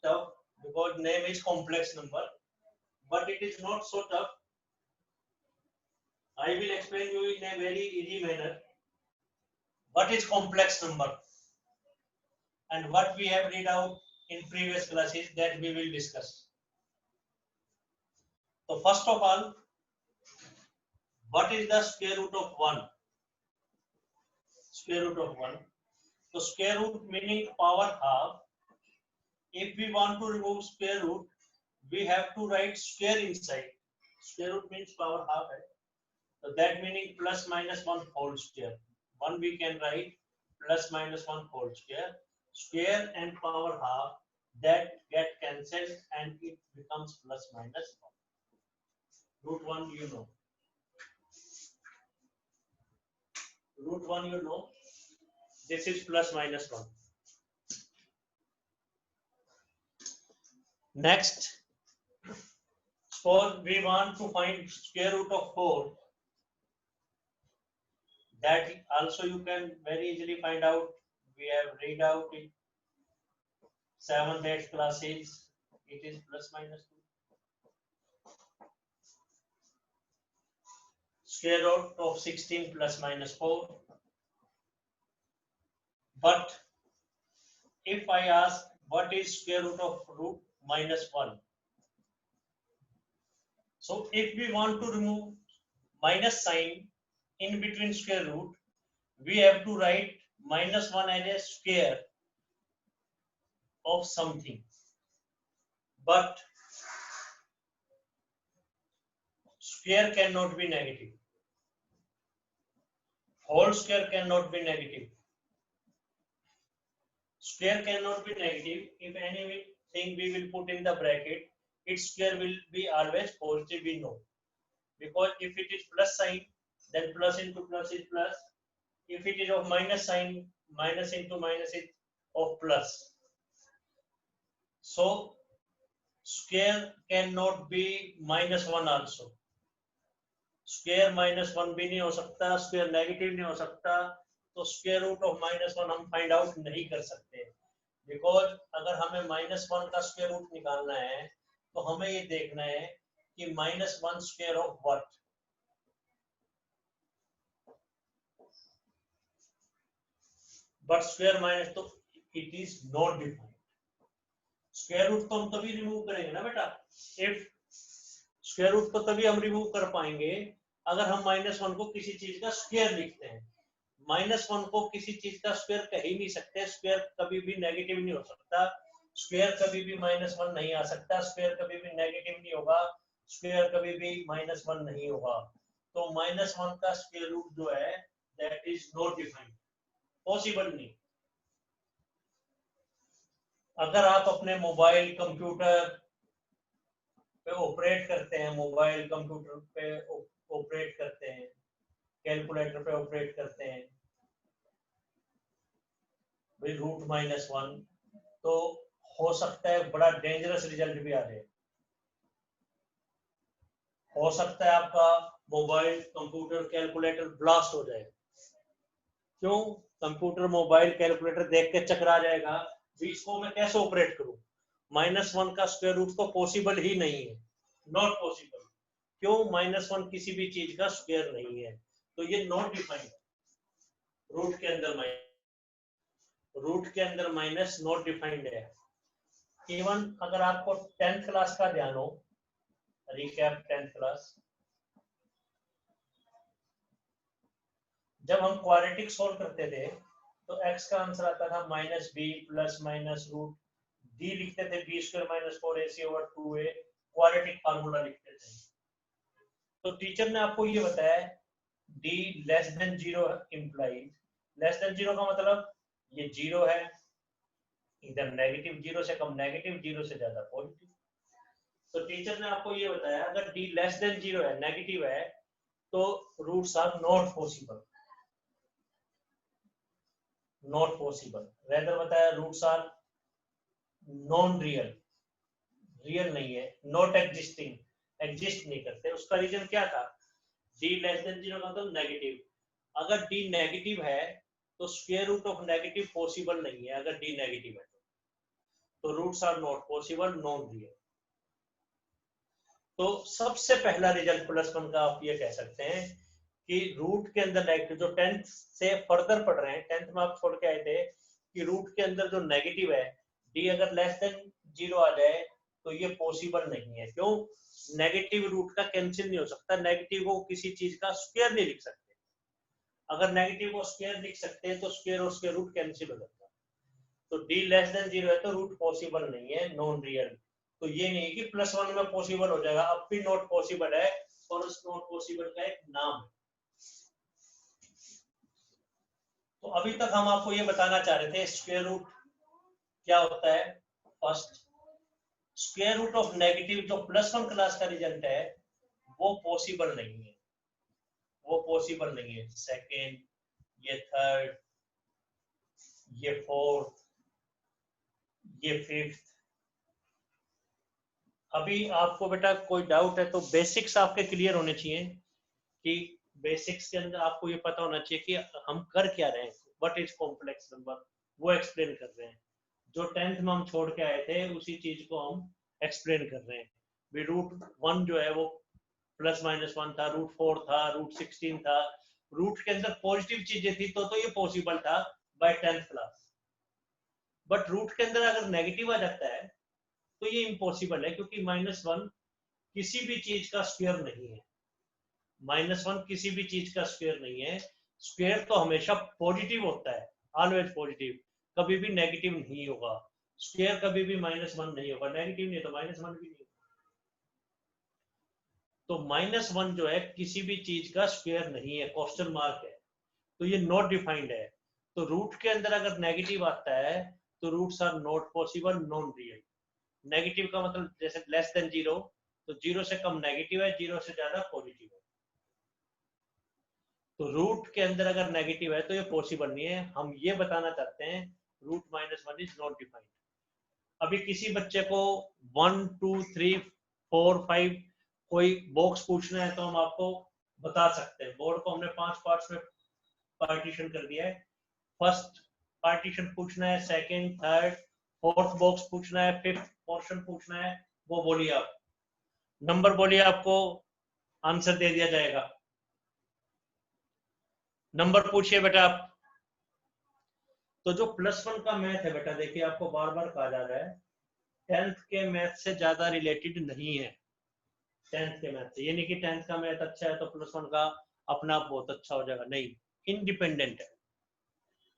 tough because name is complex number, but it is not so tough. I will explain you in a very easy manner what is complex number and what we have read out in previous classes that we will discuss. So first of all, what is the square root of 1? Square root of 1. So square root meaning power half. If we want to remove square root, we have to write square inside. Square root means power half. So that meaning plus minus 1 whole square. 1 we can write plus minus 1 whole square. Square and power half, that get cancelled and it becomes plus minus 1. Root 1 you know. Root 1 you know. This is plus minus 1. Next, suppose we want to find square root of 4. That also you can very easily find out. We have read out in 7th, 8th classes. It is plus minus 2. Square root of 16 plus minus 4. But if I ask what is square root of root minus 1? So if we want to remove minus sign in between square root, we have to write minus 1 as a square of something. But square cannot be negative. Whole square cannot be negative. Square cannot be negative. If anything we will put in the bracket, its square will be always positive, we know. Because if it is plus sign, then plus into plus is plus. If it is of minus sign, minus into minus is of plus. So square cannot be minus 1 also. Square minus 1 भी नहीं हो सकता, square negative नहीं हो सकता, तो square root of minus 1 हम find out नहीं कर सकते. Because अगर हमें minus 1 का square root निकालना है, तो हमें ये देखना है कि minus 1 square of what? But square minus तो it is not defined. Square root तो हम तभी remove करेंगे ना बेटा. If square root तो तभी हम remove कर पाएंगे अगर हम minus 1 को किसी चीज का square लिखते हैं. minus 1 को किसी चीज का square कह ही नहीं सकते. Square कभी भी negative नहीं हो सकता. Square कभी भी minus 1 नहीं आ सकता. Square कभी भी negative नहीं होगा. Square कभी भी minus 1 नहीं होगा. तो minus 1 का square root जो है that is not defined. Possible नहीं. अगर आप अपने मोबाइल कंप्यूटर पे ऑपरेट करते हैं, मोबाइल कंप्यूटर पे ऑपरेट करते हैं, कैलकुलेटर पे ऑपरेट करते हैं विद रूट माइनस 1, तो हो सकता है बड़ा डेंजरस रिजल्ट भी आ जाए. हो सकता है आपका मोबाइल कंप्यूटर कैलकुलेटर ब्लास्ट हो जाए. क्यों? कंप्यूटर मोबाइल कैलकुलेटर देख के चकरा जाएगा. इसको मैं कैसे ऑपरेट करूं? माइनस 1 का स्क्वायर रूट तो पॉसिबल ही नहीं है. Not possible. क्यों? माइनस 1 किसी भी चीज का स्क्वायर नहीं है, तो ये नॉट डिफाइंड. रूट के अंदर माइनस, रूट के अंदर माइनस नॉट डिफाइंड है. इवन अगर आपको 10th क्लास का ध्यान हो, रिकैप 10th क्लास, जब हम क्वाड्रेटिक सॉल्व करते थे तो x का आंसर आता था minus b plus minus root d, लिखते थे b square minus 4ac over 2a, quadratic formula लिखते थे. तो टीचर ने आपको ये बताया d less than 0 implies. Less than 0 का मतलब ये 0 है, इधर नेगेटिव 0 से कम नेगेटिव, 0 से ज्यादा पॉजिटिव. तो टीचर ने आपको ये बताया अगर d लेस देन 0 है, नेगेटिव है, तो roots are not possible. Not possible. Rather बताया roots are non real, real नहीं है, नॉट एग्जिस्टिंग, एग्जिस्ट नहीं करते. उसका रीजन क्या था? d लेस देन 0 का मतलब नेगेटिव. अगर d नेगेटिव है तो square root of negative possible नहीं है. अगर d नेगेटिव है तो roots are not possible, non real. तो सबसे पहला रिजल्ट +1 का आप ये कह सकते हैं कि रूट के अंदर नेगेटिव, जो 10th से फर्दर पढ़ रहे हैं, 10th में आप छोड़ के आए थे कि रूट के अंदर जो नेगेटिव है डी अगर लेस देन 0 आ जाए तो ये पॉसिबल नहीं है। क्यों? नेगेटिव रूट का कैंसिल नहीं हो सकता, नेगेटिव को किसी चीज का स्क्वायर नहीं लिख सकते। अगर नेगेटिव को स्क्वायर लिख सकते हैं तो स्क्वायर और स्क्वायर रूट कैंसिल हो जाता है। तो डी लेस देन 0 है तो रूट पॉसिबल नहीं है, नॉन रियल। तो ये नहीं है कि +1 में पॉसिबल हो जाएगा, अब भी नॉट पॉसिबल है, और उस नॉट पॉसिबल का एक नाम है। तो अभी तक हम आपको ये बताना चाह रहे थे स्क्वायर रूट क्या होता है। First, square root of negative जो +1 क्लास का रिजल्ट है वो पॉसिबल नहीं है, वो पॉसिबल नहीं है। सेकेंड, ये थर्ड, ये फोर्थ, ये फिफ्थ। अभी आपको बेटा कोई डाउट है तो बेसिक्स आपके क्लियर होने चाहिए कि बेसिक्स के अंदर आपको ये पता होना चाहिए कि हम कर क्या रहे हैं, व्हाट इज कॉम्प्लेक्स नंबर, वो एक्सप्लेन कर रहे हैं। जो 10th में हम छोड़ के आए थे उसी चीज को हम एक्सप्लेन कर रहे हैं। भी √1 जो है वो +-1 था, √4 था, √16 था। रूट के अंदर पॉजिटिव चीजें थी तो ये पॉसिबल था bye 10th class. But root के अंदर अगर नेगेटिव आ जाता है तो ये इम्पॉसिबल है, क्योंकि -1 किसी भी चीज का स्क्वायर नहीं है। -1 किसी भी चीज का स्क्वायर नहीं है। स्क्वायर तो हमेशा पॉजिटिव होता है, ऑलवेज पॉजिटिव, कभी भी नेगेटिव नहीं होगा। स्क्वायर कभी भी -1 नहीं होगा, नेगेटिव नहीं तो -1 भी नहीं। तो -1 जो है किसी भी चीज का स्क्वायर नहीं है, क्वेश्चन मार्क है, तो ये नॉट डिफाइंड है। तो रूट के अंदर अगर नेगेटिव आता है तो roots are not possible, non real. Negative का मतलब जैसे लेस देन 0, तो 0 से कम नेगेटिव है, 0 से ज्यादा पॉजिटिव है। तो रूट के अंदर अगर नेगेटिव है तो ये पॉसिबल नहीं है। हम ये बताना चाहते हैं रूट -1 इज नॉट डिफाइंड। अभी किसी बच्चे को 1 2 3 4 5 कोई बॉक्स पूछना है तो हम आपको बता सकते हैं। बोर्ड को हमने 5 पार्ट्स में पार्टीशन कर दिया है। फर्स्ट पार्टीशन पूछना है, सेकंड, थर्ड, फोर्थ बॉक्स पूछना है, फिफ्थ पोर्शन पूछना है, वो बोलिए आप, नंबर बोलिए, आपको आंसर दे दिया जाएगा। नंबर पूछिए बेटा आप। तो जो +1 का मैथ है बेटा, देखिए आपको बार बार कहा जा रहा है 10th के मैथ से ज्यादा रिलेटेड नहीं है। 10th के मैथ से, ये नहीं कि 10th का मैथ अच्छा है तो +1 का अपना आप बहुत अच्छा हो जाएगा, नहीं, इंडिपेंडेंट है।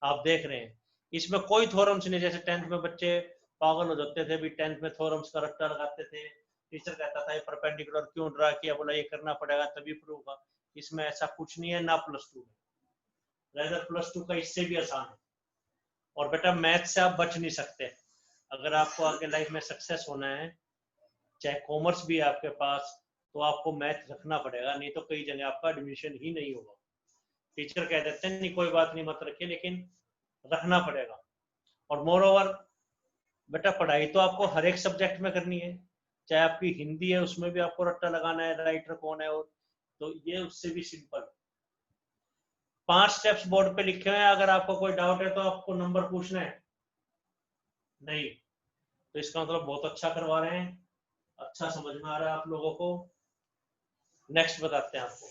आप देख रहे हैं इसमें कोई थ्योरम्स नहीं। जैसे 10th में बच्चे पागल हो जाते थे, भी 10th में थ्योरम्स का रट्टा लगाते थे, टीचर कहता था ये परपेंडिकुलर क्यों ड्रा किया, बोला ये करना पड़ेगा तभी प्रूव होगा। इसमें ऐसा कुछ नहीं है ना +2 में, रेदर +2 का इससे भी आसान है। और बेटा मैथ से आप बच नहीं सकते। अगर आपको आगे लाइफ में सक्सेस होना है, चाहे कॉमर्स भी है आपके पास, तो आपको मैथ रखना पड़ेगा, नहीं तो कई जगह आपका एडमिशन ही नहीं होगा। टीचर कह देते हैं नहीं कोई बात नहीं मत रखिए, लेकिन रखना पड़ेगा। और मोर ओवर बेटा पढ़ाई तो आपको हर एक सब्जेक्ट में करनी है, चाहे आपकी हिंदी है उसमें भी आपको रट्टा लगाना है, राइटर कौन है, और तो ये उससे भी सिंपल। 5 स्टेप्स बोर्ड पे लिखे हुए हैं, अगर आपको कोई डाउट है तो आपको नंबर पूछना है, नहीं तो इसका मतलब बहुत अच्छा करवा रहे हैं, अच्छा समझ में आ रहा है आप लोगों को। नेक्स्ट बताते हैं आपको।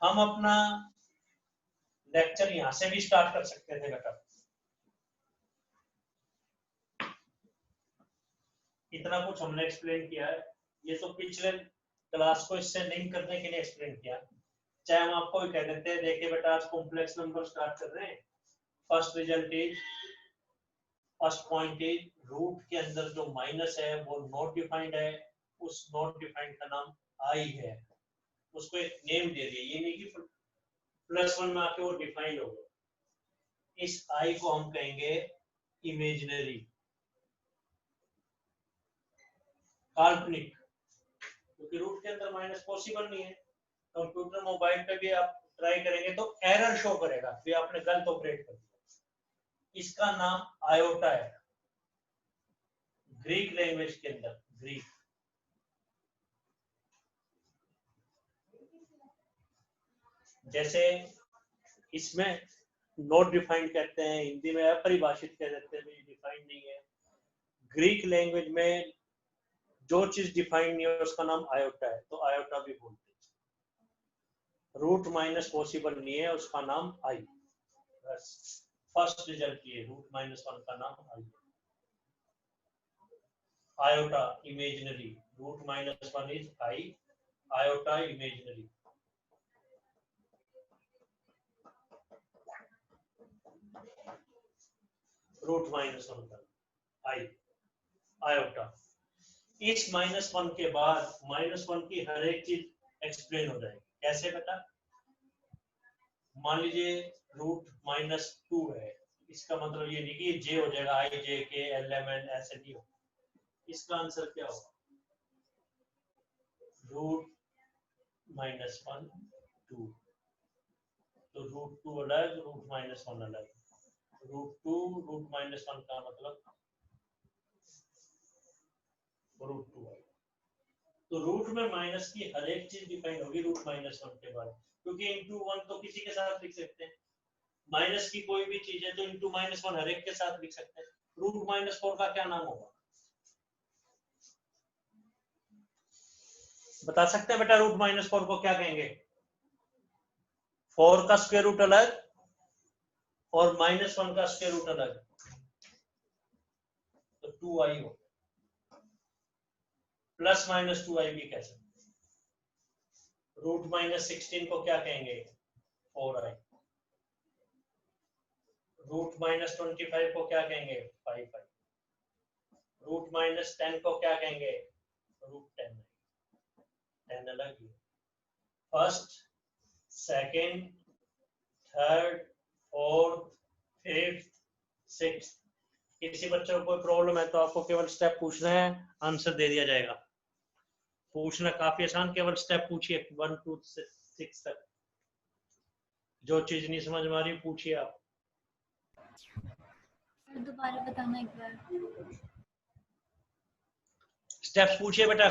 हम अपना लेक्चर यहां से भी स्टार्ट कर सकते थे बेटा, इतना कुछ हमने एक्सप्लेन किया है, ये तो पिछले क्लास को इससे लिंक करने के लिए एक्सप्लेन किया। चाहे हम आपको भी कह देते हैं, देखिए बेटा आज कॉम्प्लेक्स नंबर स्टार्ट कर रहे हैं। First result is, first point is root के अंदर जो माइनस है वो नॉट डिफाइंड है, उस नॉट डिफाइंड का नाम आई है, उसको एक नेम दे दिया। ये नहीं कि +1 में आके वो डिफाइंड होगा। इस आई को हम कहेंगे इमेजिनरी, काल्पनिक, क्योंकि रूट के अंदर माइनस पॉसिबल नहीं है। कंप्यूटर मोबाइल पे भी आप ट्राई करेंगे तो एरर शो करेगा कि आपने गलत ऑपरेट कर दिया। इसका नाम आयोटा है, ग्रीक लैंग्वेज के अंदर, ग्रीक। जैसे इसमें नॉट डिफाइंड कहते हैं, हिंदी में अपरिभाषित कह देते हैं, डिफाइंड नहीं है। ग्रीक लैंग्वेज में जो चीज डिफाइंड नहीं है उसका नाम आयोटा है, तो आयोटा भी बोलते हैं। रूट माइनस पॉसिबल नहीं है, उसका नाम आई। बस फर्स्ट रिजल्ट ये, रूट माइनस 1 का नाम I. Iota imaginary, root minus 1 is I, iota imaginary. Root minus 1 का आई, आयोटा। इस -1 के बाद -1 की हर एक चीज एक्सप्लेन हो जाएगी। कैसे बेटा? मान लीजिए रूट -2 है, इसका मतलब ये नहीं कि जे हो जाएगा आई जे के एल एम एन, ऐसे नहीं हो। इसका आंसर क्या होगा? रूट -1 2, तो रूट 2 अलग, रूट -1 अलग। रूट 2 रूट -1 का मतलब रूट 2 है। तो रूट में माइनस की हर एक चीज डिफाइन होगी रूट -1 के बाद, क्योंकि इंटू 1 तो किसी के साथ लिख सकते हैं, माइनस की कोई भी चीज है तो इंटू -1 हर एक के साथ लिख सकते हैं। रूट -4 का क्या नाम होगा? बता सकते हैं बेटा रूट -4 को क्या कहेंगे? 4 का स्क्वायर रूट अलग और -1 का स्क्वायर रूट अलग, तो 2i हो। प्लस माइनस 2i भी कह सकते हैं। रूट -16 को क्या कहेंगे? 4i। रूट -25 को क्या कहेंगे? 5i। रूट -10 को क्या कहेंगे? रूट 10। 10 अलग ही। First, second, third, fourth, fifth, sixth. किसी बच्चे को कोई प्रॉब्लम है तो आपको केवल स्टेप पूछना है, आंसर दे दिया जाएगा। पूछना काफी आसान, केवल स्टेप पूछिए 1 2 6 तक। जो चीज नहीं समझ में आ रही पूछिए आप। दोबारा बताना एक बार। स्टेप्स पूछिए बेटा।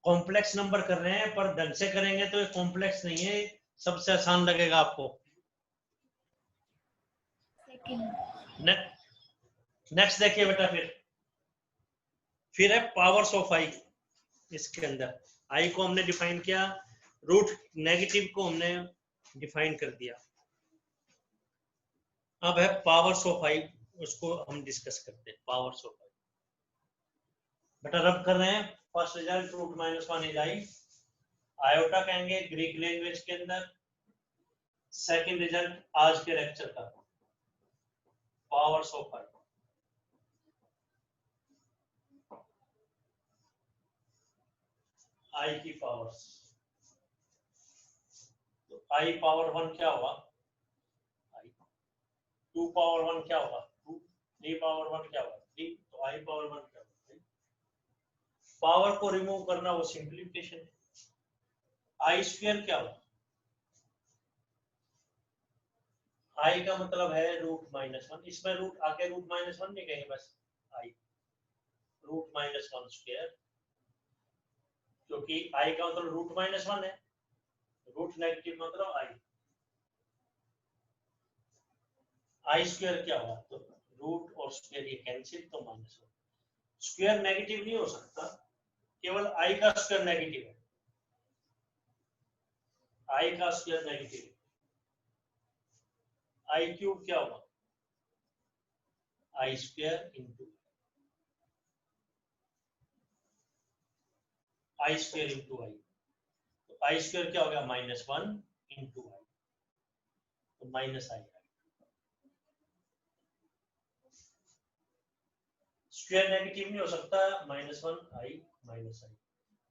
कॉम्प्लेक्स नंबर कर रहे हैं पर ढंग से करेंगे तो ये कॉम्प्लेक्स नहीं है, सबसे आसान लगेगा आपको। नेक्स्ट देखिए बेटा, फिर है पावर्स ऑफ आई। इसके अंदर आई को हमने डिफाइन किया, रूट नेगेटिव को हमने डिफाइन कर दिया। अब है पावर्स ऑफ आई, उसको हम डिस्कस करते हैं। पावर्स ऑफ आई बेटा रब कर रहे हैं। First result root -1 is I, iota कहेंगे ग्रीक लैंग्वेज के अंदर। सेकंड रिजल्ट आज के लेक्चर का, पावर्स ऑफ आई। आई की पावर्स, तो आई पावर 1 क्या होगा? आई। 2 पावर 1 क्या होगा? 2। 3 पावर 1 क्या होगा? 3। तो आई पावर 1 क्या होगा? पावर को रिमूव करना वो सिंप्लीफिकेशन है। आई स्क्वायर क्या होगा? आई का मतलब है रूट -1, इसमें रूट आगे रूट -1 नहीं कहेंगे, बस आई रूट -1 स्क्वायर, क्योंकि आई का मतलब रूट -1 है, रूट नेगेटिव मतलब आई। आई स्क्वायर क्या होगा? तो रूट और स्क्वायर ये कैंसिल, तो -1। स्क्वायर नेगेटिव नहीं हो सकता, केवल आई का स्क्वायर नेगेटिव है। आई का स्क्वायर नेगेटिव है। आई क्यूब क्या होगा? आई स्क्वायर इंटू आई स्क्वायर इंटू आई, तो आई स्क्वायर क्या हो गया? -1 इंटू आई, तो माइनस आई। स्क्वायर नेगेटिव नहीं हो सकता, -1 आई माइनस आई।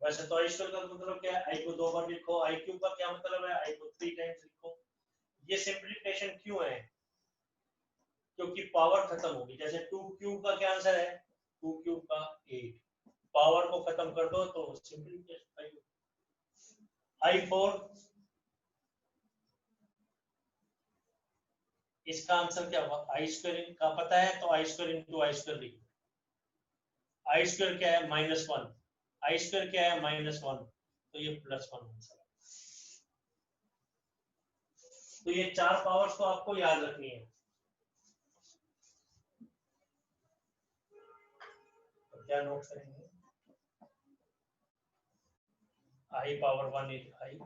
वैसे तो आई स्क्वायर का मतलब क्या है? आई को 2 बार लिखो। आई क्यूब का क्या मतलब है? आई को 3 टाइम्स लिखो। ये सिंप्लीफिकेशन क्यों है? क्योंकि पावर खत्म होगी। जैसे 2 क्यूब का क्या आंसर है? 2 क्यूब का 8। पावर को खत्म कर दो तो सिंप्लीफिकेशन। आई 4, इसका आंसर क्या होगा? आई स्क्वायर का पता है तो आई स्क्वायर इंटू आई स्क्वायर लिखो। आई स्क्वायर क्या है? -1। आई स्क्वायर क्या है? -1, तो ये +1 आंसर है। तो ये 4 पावर्स को आपको याद रखनी है। क्या नोट करेंगे? I power 1 is I,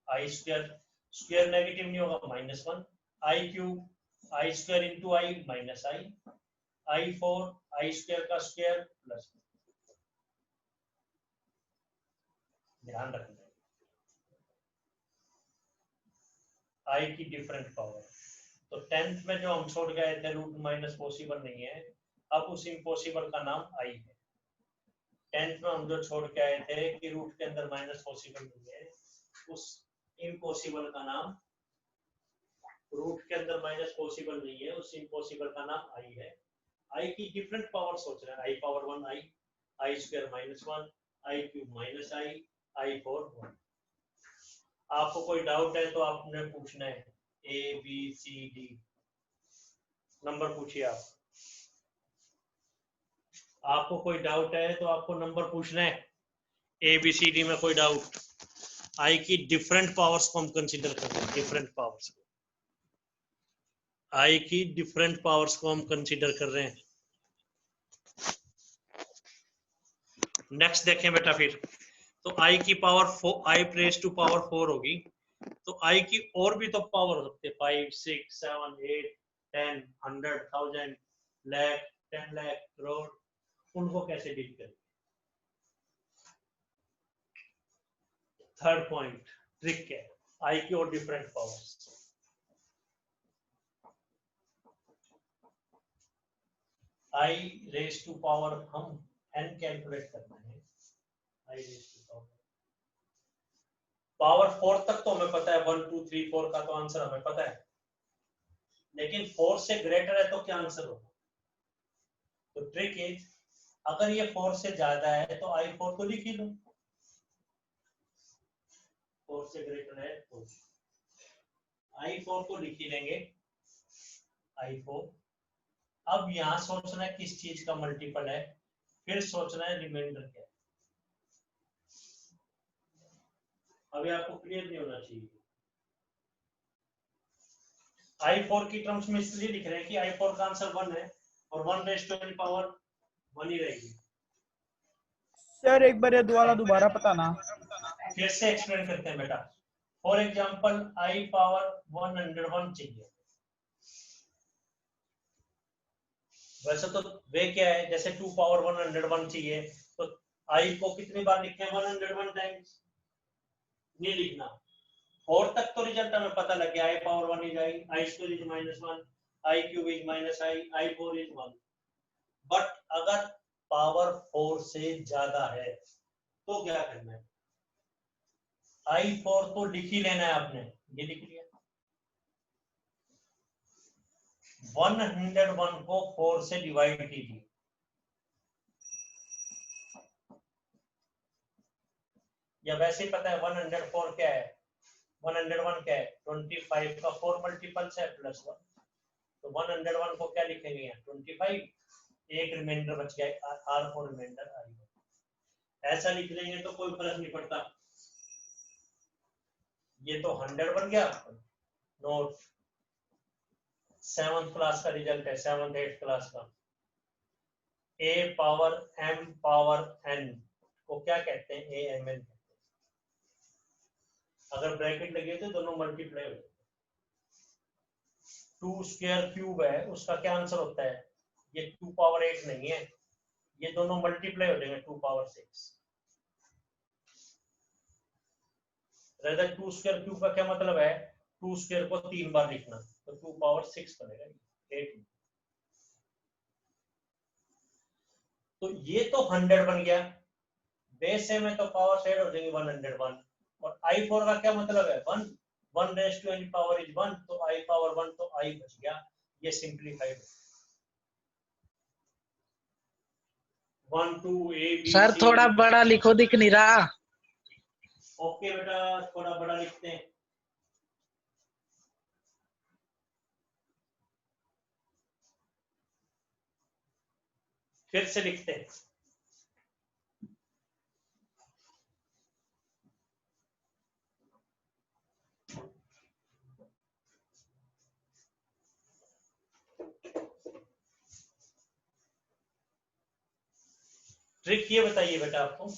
I square negative नहीं होगा -1, I cube I square into I minus I 4 I square का स्क्वायर प्लस। ध्यान रखना आई की डिफरेंट पावर। तो 10th में जो हम छोड़ गए थे रूट माइनस पॉसिबल नहीं है, अब उस इम्पॉसिबल का नाम आई है। 10th में हम जो छोड़ के आए थे कि रूट के अंदर माइनस पॉसिबल नहीं है, उस इम्पॉसिबल का नाम, रूट के अंदर माइनस पॉसिबल नहीं है, उस इम्पॉसिबल का नाम आई है। आई की डिफरेंट पावर सोच रहे हैं, आई power 1 I square -1 I cube minus I 4 1। आपको कोई डाउट है तो आपने पूछना है, A B C D number पूछिए आप। आपको कोई डाउट है तो आपको नंबर पूछना है, ए बी सी डी में कोई डाउट। आई की डिफरेंट पावर्स को हम कंसीडर करते हैं, डिफरेंट पावर्स को, आई की डिफरेंट पावर्स को हम कंसीडर कर रहे हैं। नेक्स्ट देखें बेटा, फिर तो आई की power I raise to power 4 होगी, तो आई की और भी तो पावर हो सकते हैं, 5 6 7 8 10 100 1000 लाख 10 लाख करोड़, उनको कैसे डील करें? थर्ड पॉइंट ट्रिक है, आई की और different powers. I raise to power हम n कैलकुलेट करना है, आई रेज़ टू पावर 4 तक तो हमें पता है, 1 2 3 4 का तो आंसर हमें पता है, लेकिन 4 से ग्रेटर है तो क्या आंसर होगा? तो ट्रिक इज, अगर ये 4 से ज्यादा है तो आई 4 तो लिख ही लो, 4 से ग्रेटर है तो आई 4 को लिख ही लेंगे, आई 4। अब यहां सोचना है किस चीज का मल्टीपल है, फिर सोचना है रिमाइंडर क्या है। अभी आपको क्लियर नहीं होना चाहिए। आई 4 की टर्म्स में इसलिए लिख रहे हैं कि आई 4 का आंसर 1 है और 1 रेज़ टू एन पावर 1 ही रहेगी। सर एक बार ये दोबारा बताना। फिर से एक्सप्लेन करते हैं बेटा। फॉर एग्जांपल आई पावर 101 चाहिए, वैसे तो वे क्या है, जैसे 2 पावर 101 चाहिए तो आई को कितनी बार लिखें, 101 टाइम्स नहीं लिखना। 4 तक तो रिजल्ट हमें पता लग गया, I power 1 is I square is -1 I cube is I 4 is 1। But अगर पावर 4 से ज्यादा है तो क्या करना है? आई 4 तो लिख ही लेना है आपने, ये लिख लिया। 101 को 4 से डिवाइड कीजिए, या वैसे ही पता है 104 क्या है, 101 क्या है, 25 का 4 मल्टीपल्स है +1, तो 101 को क्या लिखेंगे यहाँ 25, एक रिमाइंडर बच गया आर फॉर रिमाइंडर आई। ऐसा लिख लेंगे तो कोई फर्क नहीं पड़ता, ये तो 100 बन गया। नोट 7th क्लास का रिजल्ट है, 7th 8th क्लास का। a power m power n को क्या कहते हैं, a m n कहते हैं। अगर ब्रैकेट लगे तो दोनों मल्टीप्लाई हो जाते हैं। 2 स्क्वायर क्यूब है, उसका क्या आंसर होता है, ये 2 पावर 8 नहीं है, ये दोनों मल्टीप्लाई हो जाएंगे 2 पावर 6। रेदर 2 स्क्वायर क्यूब का क्या मतलब है, 2 स्क्वायर को 3 बार लिखना, तो 2 पावर 6 बनेगा 8। तो ये तो 100 बन गया, बेस में तो पावर ऐड हो जाएंगे 101, और आई 4 का क्या मतलब है 1, 1 raise to n power is 1, तो आई पावर 1 तो आई बच गया, ये सिंपलीफाइड 1 2 ए बी सर सी। थोड़ा बड़ा लिखो, दिख नहीं रहा। ओके बेटा, थोड़ा बड़ा लिखते हैं। फिर से लिखते हैं, ट्रिक ये बताइए बेटा आपको,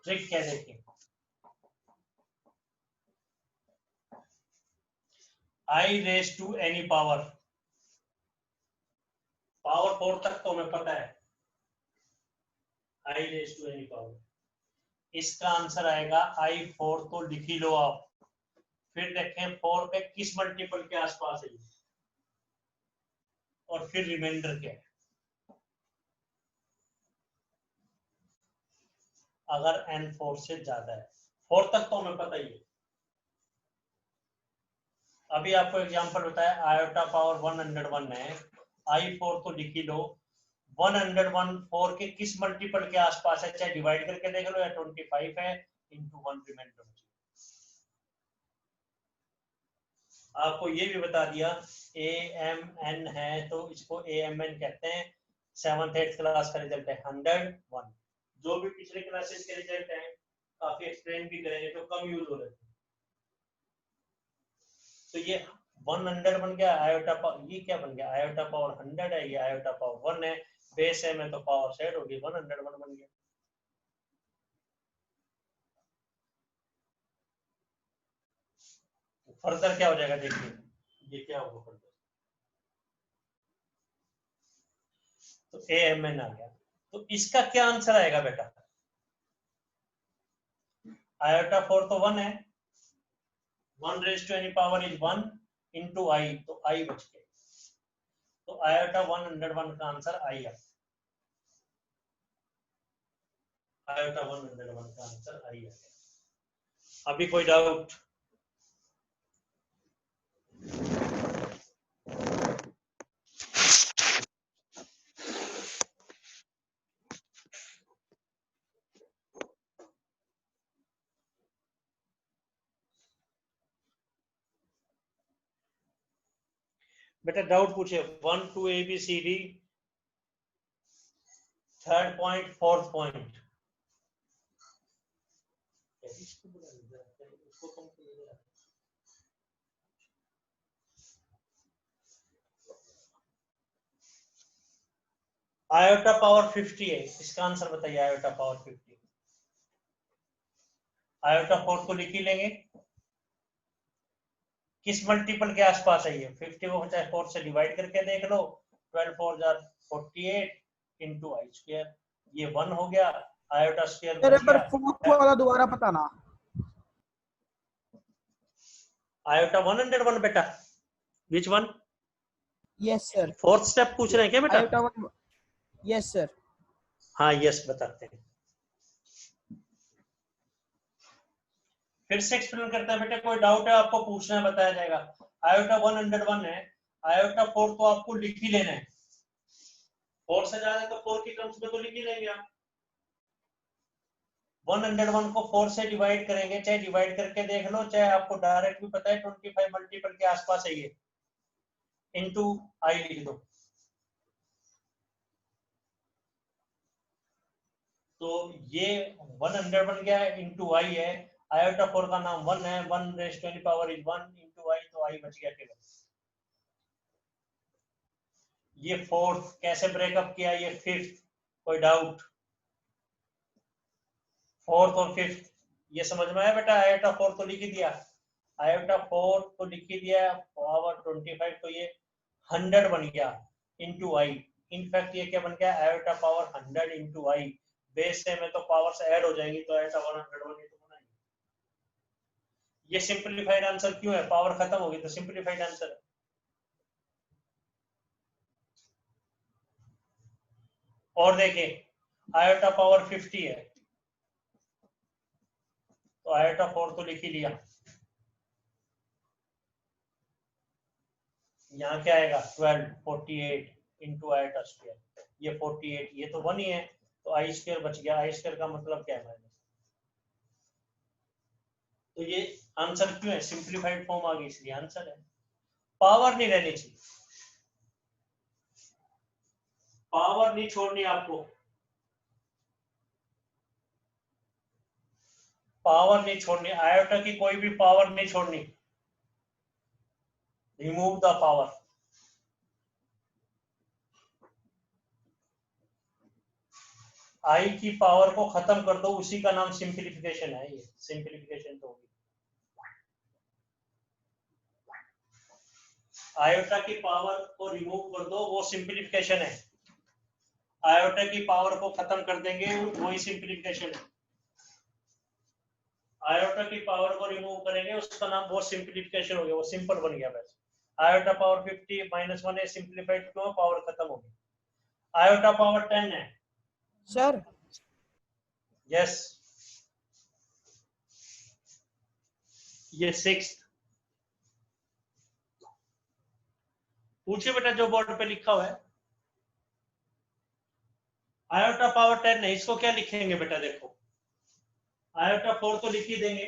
ट्रिक क्या देखिए, I raise to any power, power 4 तक तो हमें पता है, I raise to any power, इसका आंसर आएगा i4 तो लिख ही लो आप, फिर देखें 4 पे किस मल्टीपल के आसपास है और फिर रिमाइंडर क्या है। अगर n 4 से ज्यादा है, 4 तक तो हमें पता ही है। अभी आपको एग्जांपल बताया आयोटा पावर 101 है, i4 तो लिख ही लो, 101 4 के किस मल्टीपल के आसपास है, चाहे डिवाइड करके देख लो, या 25 है इंटू 1 रिमाइंडर। आपको ये भी बता दिया AMN है तो इसको AMN कहते हैं, 7th 8th क्लास का रिजल्ट है 101। जो भी पिछले क्लासेस के रिजल्ट हैं काफी एक्सप्लेन भी करेंगे तो कम यूज हो रहे थे। तो ये 100 बन गया, आयोटा पावर ये क्या बन गया, आयोटा पावर 100 है, ये आयोटा पावर 1 है, बेस है में तो पावर सेट होगी, 101 बन गया। फर्दर क्या हो जाएगा देखिए, ये क्या होगा फर्दर, तो AMN आ गया, तो इसका क्या आंसर आएगा बेटा, आयोटा 4 तो 1 है, 1 raised to any power is 1 into I, तो I बच गया, तो आयोटा 101 का आंसर I है, आयोटा 101 का आंसर I है। अभी कोई डाउट? बेटा डाउट पूछे, 1 2 ABCD, third point fourth point, iota power 50 है, इसका आंसर बताइए, आयोटा पावर 50, आयोटा 4 तो लिख ही लेंगे, किस मल्टीपल के आसपास है ये, 50 को चाहे 4 से डिवाइड करके देख लो, 12 4 48 इंटू आई स्क्वायर, ये 1 हो गया, आयोटा स्क्वायर सर बच एक बार गया, फोर्थ वाला दोबारा बताना। आयोटा 101 बेटा, which one, yes sir. Fourth step पूछ रहे हैं क्या बेटा? Iota 1, yes sir. हाँ यस बताते हैं, फिर से एक्सप्लेन करते हैं बेटा, कोई डाउट है आपको पूछना है बताया जाएगा। आयोटा 101 है, आयोटा 4 तो आपको लिख ही लेना है, 4 से ज्यादा तो 4 की टर्म्स में तो लिख ही लेंगे आप, 101 को 4 से डिवाइड करेंगे, चाहे डिवाइड करके देख लो, चाहे आपको डायरेक्ट भी पता है 25 मल्टीपल के आसपास है ये, इनटू आई लिख दो, तो ये 100 बन गया इनटू आई है, आयोटा 4 का नाम 1 है, 1 raise to any power is 1 into I, तो आई बच गया केवल। ये फोर्थ कैसे ब्रेकअप किया, ये फिफ्थ, कोई डाउट? फोर्थ और फिफ्थ ये समझ में आया बेटा, आयोटा 4 तो लिख ही दिया, आयोटा 4 तो लिख ही दिया, पावर 25 तो ये 100 बन गया इनटू आई, इनफैक्ट ये क्या बन गया, iota power 100 into I, base से में तो पावर्स ऐड हो जाएंगी, तो आयोटा 101 ही तो बना। ये सिंपलीफाइड आंसर क्यों है, पावर खत्म होगी तो सिंपलीफाइड आंसर है। और देखिए आयोटा पावर 50 है, तो आयोटा 4 तो लिख ही लिया, यहाँ क्या आएगा 12 48 इंटू आयोटा स्क्वायर, ये 48 ये तो 1 ही है, तो आई स्क्वायर बच गया, आई स्क्वायर का मतलब क्या है माइनस, तो ये आंसर क्यों है, सिंपलीफाइड फॉर्म आ गई इसलिए आंसर है। पावर नहीं रहनी चाहिए, पावर नहीं छोड़नी आपको, पावर नहीं छोड़नी, आयोटा की कोई भी पावर नहीं छोड़नी, रिमूव द पावर। आई की पावर को खत्म कर दो, उसी का नाम सिंप्लीफिकेशन है, ये सिंप्लीफिकेशन तो होगी। आयोटा की पावर को रिमूव कर दो, वो सिंप्लीफिकेशन है। आयोटा की पावर को खत्म कर देंगे, वही सिंप्लीफिकेशन है। आयोटा की पावर को रिमूव करेंगे, उसका नाम वो सिंप्लीफिकेशन हो गया, वो सिंपल बन गया बस। आयोटा पावर 50 -1 है, सिंप्लीफाइड क्यों, पावर खत्म हो गई। आयोटा पावर 10 है सर। यस, ये 6 पूछिए बेटा, जो बोर्ड पे लिखा हुआ है। आयोटा पावर 10 है, इसको क्या लिखेंगे बेटा, देखो आयोटा 4 तो लिख ही देंगे,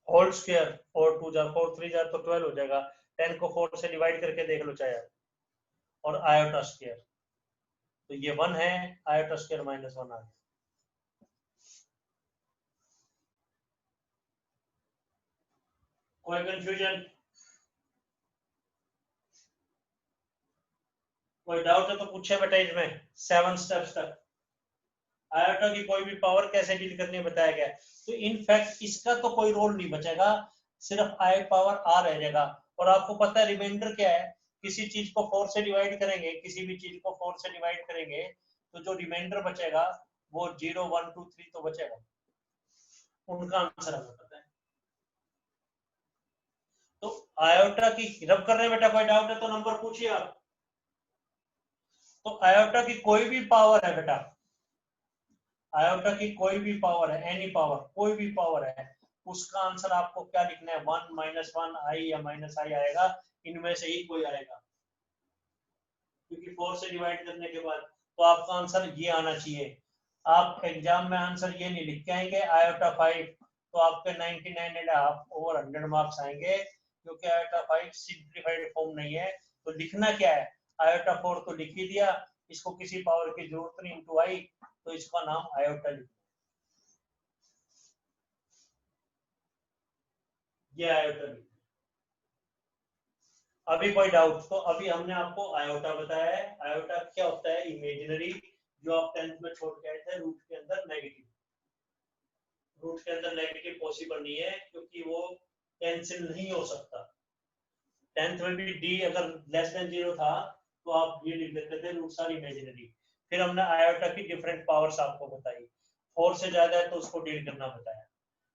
होल स्क्वायर, 4 2 जा 4 3 जा तो 12 हो जाएगा, 10 को 4 से डिवाइड करके देख लो चाहे, और आयोटा स्क्वायर, तो ये 1 है, आयोटा स्क्वायर -1 आ गया। कोई कंफ्यूजन, कोई डाउट है तो पूछे बेटा, इसमें 7 स्टेप्स तक आयोटा की कोई भी पावर कैसे डील करनी है बताया गया। तो इनफैक्ट इसका तो कोई रोल नहीं बचेगा, सिर्फ आई पावर आ रह जाएगा। और आपको पता है रिमाइंडर क्या है, किसी चीज को 4 से डिवाइड करेंगे, किसी भी चीज को 4 से डिवाइड करेंगे, तो जो रिमाइंडर बचेगा वो 0 1 2 3 तो बचेगा, उनका आंसर हमें पता है। तो आयोटा की रब कर रहे हैं बेटा, कोई डाउट है तो नंबर पूछिए आप। तो आयोटा की कोई भी पावर है बेटा, आयोटा की कोई भी पावर है, एनी पावर, कोई भी पावर है, उसका आंसर आपको क्या लिखना है, 1 -1 आई या -i आएगा, इनमें से ही कोई आएगा, क्योंकि 4 से डिवाइड करने के बाद तो आपका आंसर ये आना चाहिए। आप एग्जाम में आंसर ये नहीं लिख के आएंगे आयोटा 5, तो आपके 99.5 ओवर 100 मार्क्स आएंगे, क्योंकि आयोटा 5 सिंप्लीफाइड फॉर्म नहीं है। तो लिखना क्या है, आयोटा 4 तो लिख ही दिया, इसको किसी पावर की जरूरत नहीं, इनटू आई, तो इसका नाम आयोटा लिखना, ये आयोटा लिखना। अभी कोई डाउट, तो अभी हमने आपको आयोटा बताया है। आयोटा क्या होता है, इमेजिनरी, जो आप 10th में छोड़ के आए थे, रूट के अंदर नेगेटिव, रूट के अंदर नेगेटिव पॉसिबल नहीं है, क्योंकि वो कैंसिल नहीं हो सकता। 10th में भी डी अगर लेस देन 0 था तो आप ये लिख देते थे, रूट्स आर इमेजिनरी। फिर हमने आयोटा की डिफरेंट पावर्स आपको बताई, 4 से ज्यादा है तो उसको डील करना बताया।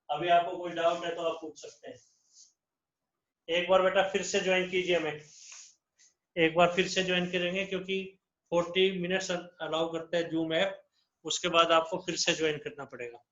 अभी आपको कोई डाउट है तो आप पूछ सकते हैं। एक बार बेटा फिर से ज्वाइन कीजिए हमें, एक बार फिर से ज्वाइन करेंगे, क्योंकि 40 मिनट्स अलाउ करता है जूम ऐप, उसके बाद आपको फिर से ज्वाइन करना पड़ेगा।